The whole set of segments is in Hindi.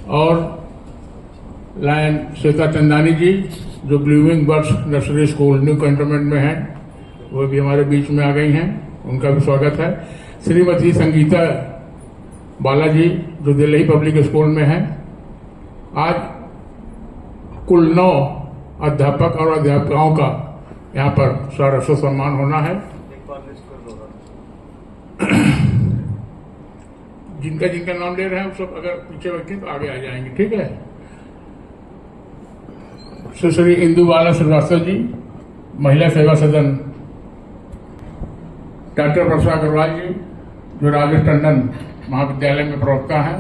और लायन श्वेता चंदानी जी जो blooming birds nursery school new cantonment में हैं, वो भी हमारे बीच में आ गई हैं, उनका भी स्वागत है। श्रीमती संगीता बालाजी जो दिल्ली पब्लिक स्कूल में हैं। आज कुल 9 अध्यापक और अध्यापिकाओं का यहाँ पर सहर्ष सम्मान होना है। जिनका जिनका नाम ले रहे हैं सब अगर पीछे बैठे तो आगे आ जाएंगे, ठीक है। सुश्री इंदु बाला श्रीवास्तव जी महिला सेवा सदन, डॉक्टर वर्षा अग्रवाल जी जो राजेश टंडन महाविद्यालय में प्रवक्ता हैं,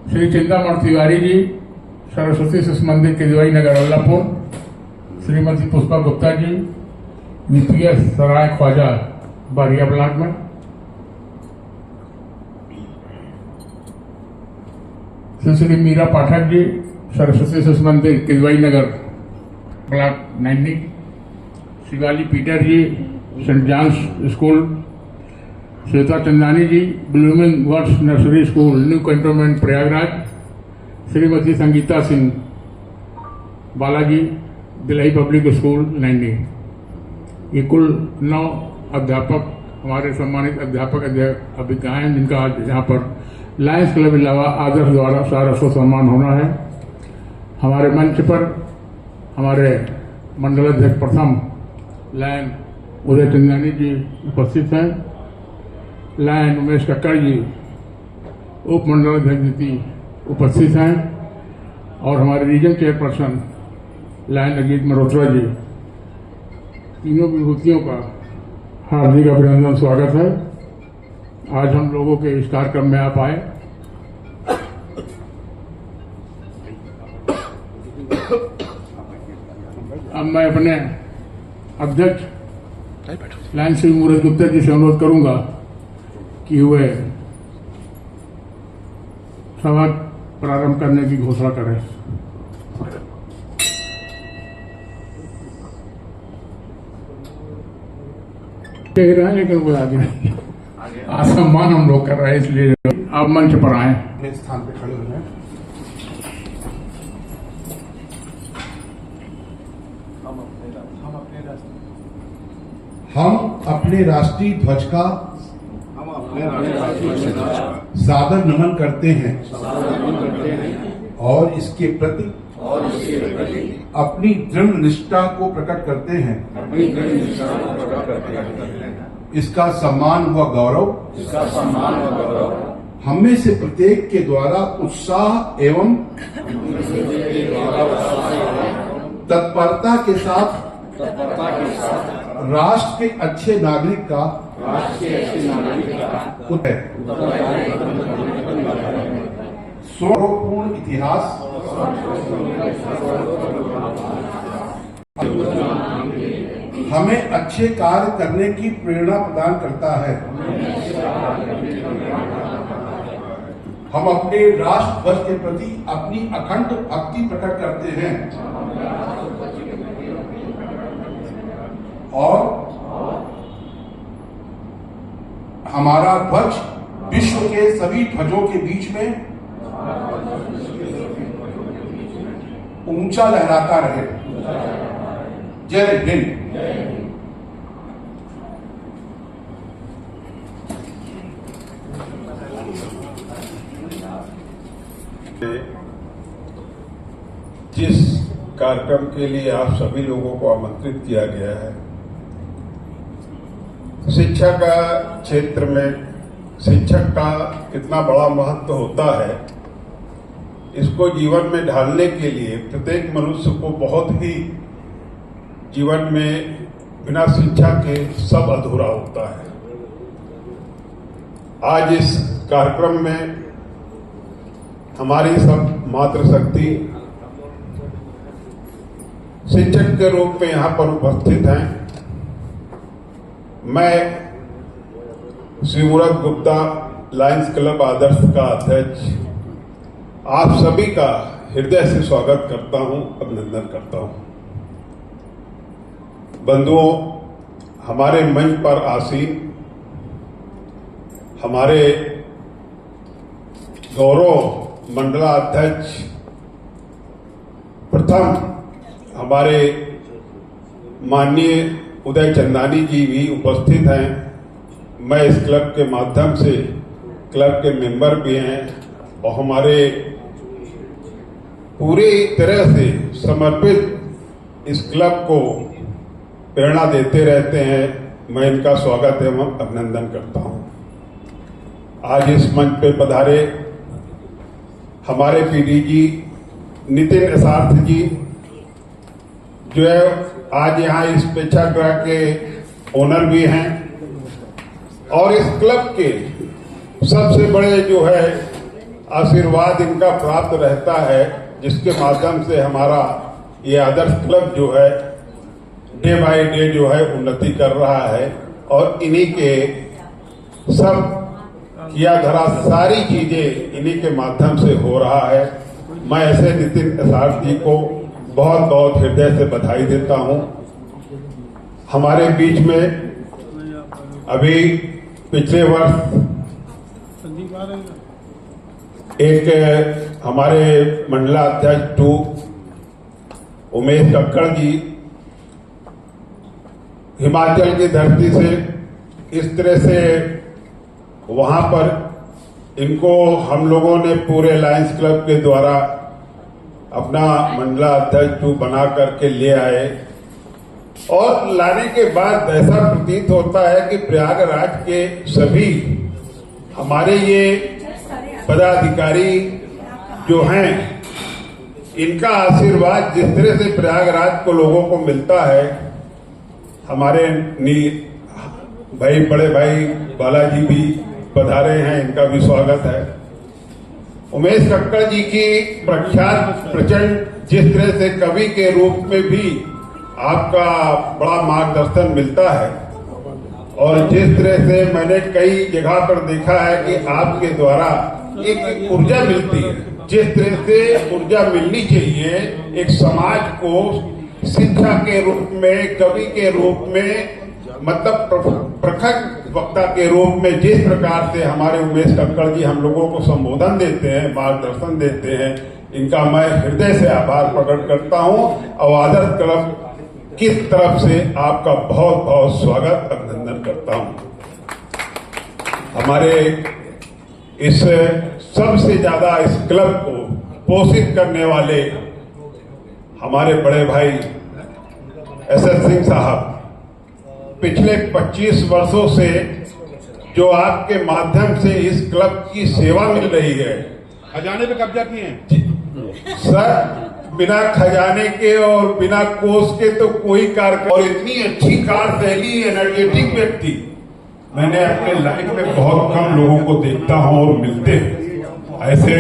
श्री चिंतामण तिवारी जी सरस्वती शिशु मंदिर केजवाई नगर अल्लापुर, श्रीमती पुष्पा गुप्ता जी यूपीएस सराय ख्वाजा बारिया ब्लॉक में, श्री मीरा पाठक जी सरस्वती शिशु मंदिर केजवाई Nagar block 90, Shivali Peter ji saint John's school, Shweta Chandani ji blooming birds nursery school new cantonment Prayagraj, Shrimati Sangeeta Singh Balaji Delhi public school 90। ये कुल 9 अध्यापक हमारे सम्मानित अध्यापक अध्यापिकाएं जिनका आज यहाँ पर लायंस क्लब इलावा आदर्श द्वारा सहर्ष सम्मान होना है। हमारे मंच पर हमारे मंडल अध्यक्ष प्रथम लायन उदय चंदानी जी उपस्थित हैं, लायन उमेश कक्कड़ जी उप मंडल अध्यक्ष द्वितीय उपस्थित हैं और हमारे region chairperson lion Ajit Malhotra ji. तीनों विभूतियों का हार्दिक अभिनंदन स्वागत है। आज हम लोगों के इस कार्यक्रम में आप आए। अब मैं अपने अध्यक्ष लायन श्री मूरत गुप्ता जी से अनुरोध करूंगा कि वे सभा प्रारंभ करने की घोषणा करें। कह रहे हैं लेकिन वो आगे नहीं, सम्मान हम लोग कर रहे हैं, इसलिए आप मंच पर आए। अपने स्थान पे खड़े हो जाएं। हम अपने राष्ट्रीय ध्वज का सादर नमन करते हैं और इसके प्रति अपनी दृढ़ निष्ठा को प्रकट करते हैं। इसका सम्मान व गौरव हम में से प्रत्येक के द्वारा उत्साह एवं तत्परता के साथ राष्ट्र के अच्छे नागरिक का सौरभपूर्ण इतिहास हमें अच्छे कार्य करने की प्रेरणा प्रदान करता है। हम अपने राष्ट्र ध्वज के प्रति अपनी अखंड भक्ति प्रकट करते हैं और हमारा ध्वज विश्व के सभी ध्वजों के बीच में ऊंचा लहराता रहे। जय हिंद। जिस कार्यक्रम के लिए आप सभी लोगों को आमंत्रित किया गया है, शिक्षा का क्षेत्र में शिक्षक का कितना बड़ा महत्व होता है, इसको जीवन में ढालने के लिए प्रत्येक मनुष्य को बहुत ही जीवन में बिना शिक्षा के सब अधूरा होता है। आज इस कार्यक्रम में हमारी सब मातृशक्ति शिक्षक के रूप में यहाँ पर उपस्थित हैं। मैं श्री मूरत गुप्ता लायंस क्लब आदर्श का अध्यक्ष आप सभी का हृदय से स्वागत करता हूं, अभिनंदन करता हूं। बंधुओं, हमारे मंच पर आसीन हमारे गौरव मंडलाध्यक्ष प्रथम हमारे माननीय उदय चंदानी जी भी उपस्थित हैं। मैं इस क्लब के माध्यम से क्लब के मेंबर भी हैं और हमारे पूरी तरह से समर्पित इस क्लब को प्रेरणा देते रहते हैं। मैं इनका स्वागत एवं अभिनंदन करता हूं। आज इस मंच पे पधारे हमारे पीडीजी नितिन एसार्थ जी, जो है आज यहाँ इस प्रेक्षागृह के ओनर भी हैं और इस क्लब के सबसे बड़े जो है आशीर्वाद इनका प्राप्त रहता है, जिसके माध्यम से हमारा ये आदर्श क्लब जो है डे बाय डे जो है उन्नति कर रहा है और इन्हीं के सब किया धरा सारी चीजें इन्हीं के माध्यम से हो रहा है। मैं ऐसे नितिन एसार्थ जी को बहुत बहुत हृदय से बधाई देता हूं। हमारे बीच में अभी पिछले वर्ष एक हमारे मंडलाध्यक्ष 2 उमेश कक्कड़ जी हिमाचल की धरती से इस तरह से वहां पर इनको हम लोगों ने पूरे लायंस क्लब के द्वारा अपना मंडलाध्यक्ष 2 बना करके ले आए और लाने के बाद ऐसा प्रतीत होता है कि प्रयागराज के सभी हमारे ये पदाधिकारी जो हैं, इनका आशीर्वाद जिस तरह से प्रयागराज को लोगों को मिलता है, हमारे भाई बड़े भाई बालाजी भी पधारे हैं, इनका भी स्वागत है। उमेश कक्कड़ जी की प्रख्यात प्रचंड जिस तरह से कवि के रूप में भी आपका बड़ा मार्गदर्शन मिलता है और जिस तरह से मैंने कई जगह पर देखा है कि आपके द्वारा एक ऊर्जा मिलती है, जिस तरह से ऊर्जा मिलनी चाहिए एक समाज को शिक्षा के रूप में, कवि के रूप में, मतलब प्रखर वक्ता के रूप में जिस प्रकार से हमारे उमेश कक्कड़ जी हम लोगों को संबोधन देते हैं, मार्गदर्शन देते हैं, इनका मैं हृदय से आभार प्रकट करता हूं और आदर्श क्लब की तरफ से आपका बहुत बहुत स्वागत अभिनंदन करता हूं। हमारे इस सबसे ज्यादा इस क्लब को पोषित करने वाले हमारे बड़े भाई एसएस सिंह साहब पिछले 25 वर्षों से जो आपके माध्यम से इस क्लब की सेवा मिल रही है। खजाने पे कब्जा किए हैं सर, बिना खजाने के और बिना कोष के तो कोई कार्य, और इतनी अच्छी कार्यशैली एनर्जेटिक व्यक्ति मैंने अपने लाइफ में बहुत कम लोगों को देखता हूं और मिलते हैं। ऐसे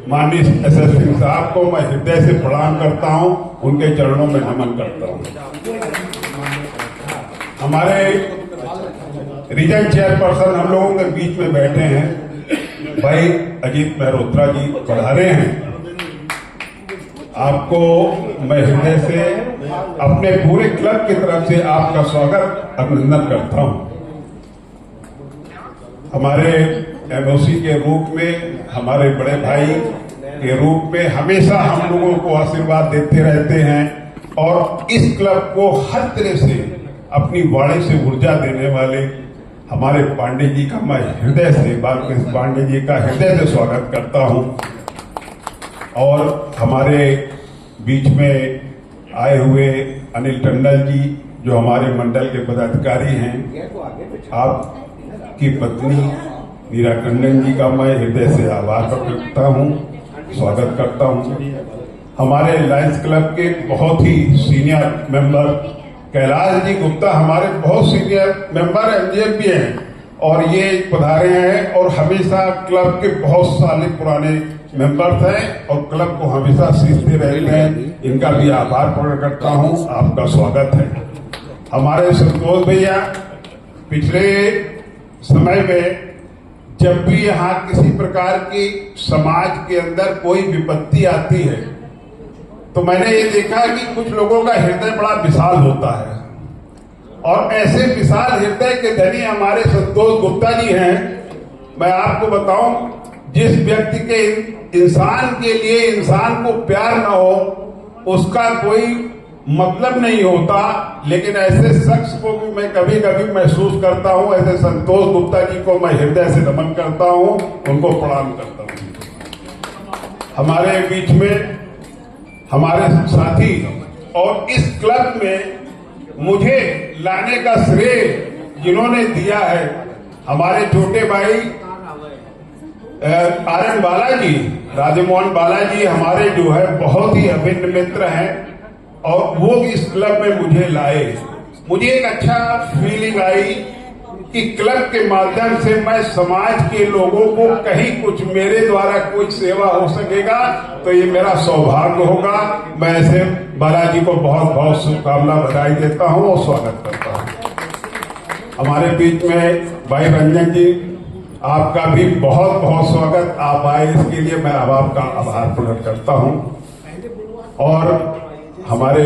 माननीय एसएस सिंह साहब को मैं हृदय से प्रणाम करता हूं, उनके चरणों में नमन करता हूं। हमारे रीजन चेयरपर्सन हम लोगों के बीच में बैठे हैं, भाई अजीत मेहरोत्रा जी पधारे हैं। आपको मैं हृदय से अपने पूरे क्लब की तरफ से आपका स्वागत अभिनंदन करता हूं। हमारे एमओसी के रूप में, हमारे बड़े भाई के रूप में हमेशा हम लोगों को आशीर्वाद देते रहते हैं और इस क्लब को हर तरह से अपनी वाणी से ऊर्जा देने वाले हमारे पांडे जी का मैं हृदय से, बालकृष्ण पांडे जी का हृदय से स्वागत करता हूं। और हमारे बीच में आए हुए अनिल टंडन जी जो हमारे मंडल के पदाधिकारी हैं, आपकी पत्नी मीरा टंडन जी का मैं हृदय से आभार प्रकट करता हूं, स्वागत करता हूं। हमारे लायंस क्लब के बहुत ही सीनियर मेंबर कैलाश जी गुप्ता हमारे बहुत सीनियर मेंबर एमजीएम भी हैं और ये पधारे हैं और हमेशा क्लब के बहुत साल पुराने मेंबर्स हैं और क्लब को हमेशा सीखते रहते हैं। इनका भी आभार प्रकट करता हूं, आपका स्वागत है। हमारे संतोष भैया पिछले समय में जब भी यहाँ किसी प्रकार की समाज के अंदर कोई विपत्ति आती है तो मैंने ये देखा है कि कुछ लोगों का हृदय बड़ा विशाल होता है और ऐसे विशाल हृदय के धनी हमारे संतोष गुप्ता जी हैं। मैं आपको बताऊं, जिस व्यक्ति के इंसान के लिए इंसान को प्यार न हो उसका कोई मतलब नहीं होता, लेकिन ऐसे शख्स को भी मैं कभी कभी महसूस करता हूं। ऐसे संतोष गुप्ता जी को मैं हृदय से नमन करता हूं, उनको प्रणाम करता हूं। हमारे बीच में हमारे साथी और इस क्लब में मुझे लाने का श्रेय जिन्होंने दिया है, हमारे छोटे भाई आर.एन. बालाजी, राजमोहन बालाजी हमारे जो है बहुत ही अभिन्न मित्र हैं और वो इस क्लब में मुझे लाए। मुझे एक अच्छा फीलिंग आई कि क्लब के माध्यम से मैं समाज के लोगों को कहीं कुछ मेरे द्वारा कोई सेवा हो सकेगा तो ये मेरा सौभाग्य होगा। मैं ऐसे बालाजी को बहुत बहुत शुभकामना बधाई देता हूं और स्वागत करता हूं। हमारे बीच में भाई रंजन जी, आपका भी बहुत बहुत स्वागत। आप आए इसके लिए मैं आपका आभार प्रकट करता हूं। और हमारे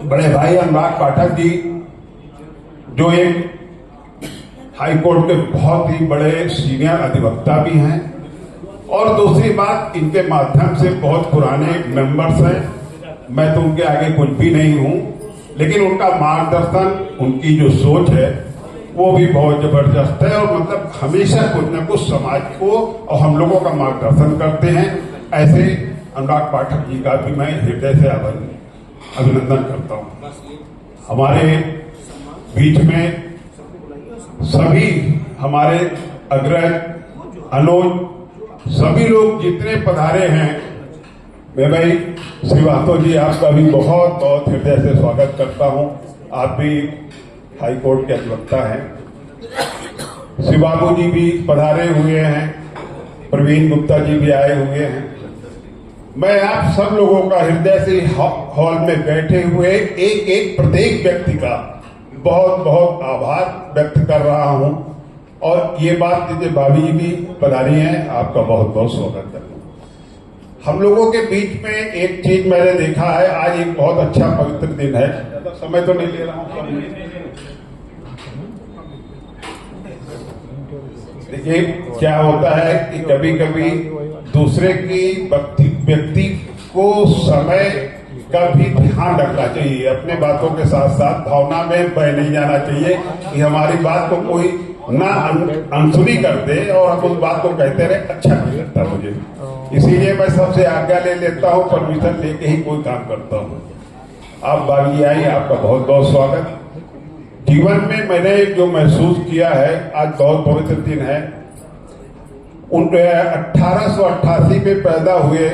बड़े भाई अनुराग पाठक जी, जो एक हाई कोर्ट के बहुत ही बड़े सीनियर अधिवक्ता भी हैं, और दूसरी बात इनके माध्यम से बहुत पुराने मेंबर्स हैं। मैं तो उनके आगे कुछ भी नहीं हूं, लेकिन उनका मार्गदर्शन, उनकी जो सोच है वो भी बहुत जबरदस्त है और मतलब हमेशा कुछ न कुछ समाज को और हम लोगों का मार्गदर्शन करते हैं। ऐसे अनुराग पाठक जी का भी मैं हृदय से अभिनंदन करता हूं। हमारे बीच में सभी हमारे अग्रज, अनुज, सभी लोग जितने पधारे हैं, मैं भाई श्रीवास्तव जी आपका भी बहुत बहुत हृदय से स्वागत करता हूं। आप भी हाई कोर्ट के अधिवक्ता हैं। शिव बाबू जी भी पधारे हुए हैं, प्रवीण गुप्ता जी भी आए हुए हैं। मैं आप सब लोगों का हृदय से हॉल में बैठे हुए एक एक प्रत्येक व्यक्ति का बहुत बहुत आभार व्यक्त कर रहा हूं। और ये बात जैसे भाभी जी भी पधारी हैं, आपका बहुत बहुत स्वागत है। हम लोगों के बीच में एक चीज मैंने देखा है, आज एक बहुत अच्छा पवित्र दिन है। ज्यादा समय तो नहीं ले रहा हूं। देखिए क्या होता है कि कभी कभी दूसरे की व्यक्ति को समय का भी ध्यान रखना चाहिए। अपने बातों के साथ साथ भावना में बह नहीं जाना चाहिए कि हमारी बात को कोई ना अनसुनी कर दे और हम उस बात को कहते रहे, अच्छा नहीं लगता मुझे। इसीलिए मैं सबसे आज्ञा ले लेता हूँ, परमिशन लेके ही कोई काम करता हूँ। आप बागी आई, आपका बहुत बहुत स्वागत। जीवन में मैंने जो महसूस किया है, आज बहुत पवित्र दिन है। 1888 में पैदा हुए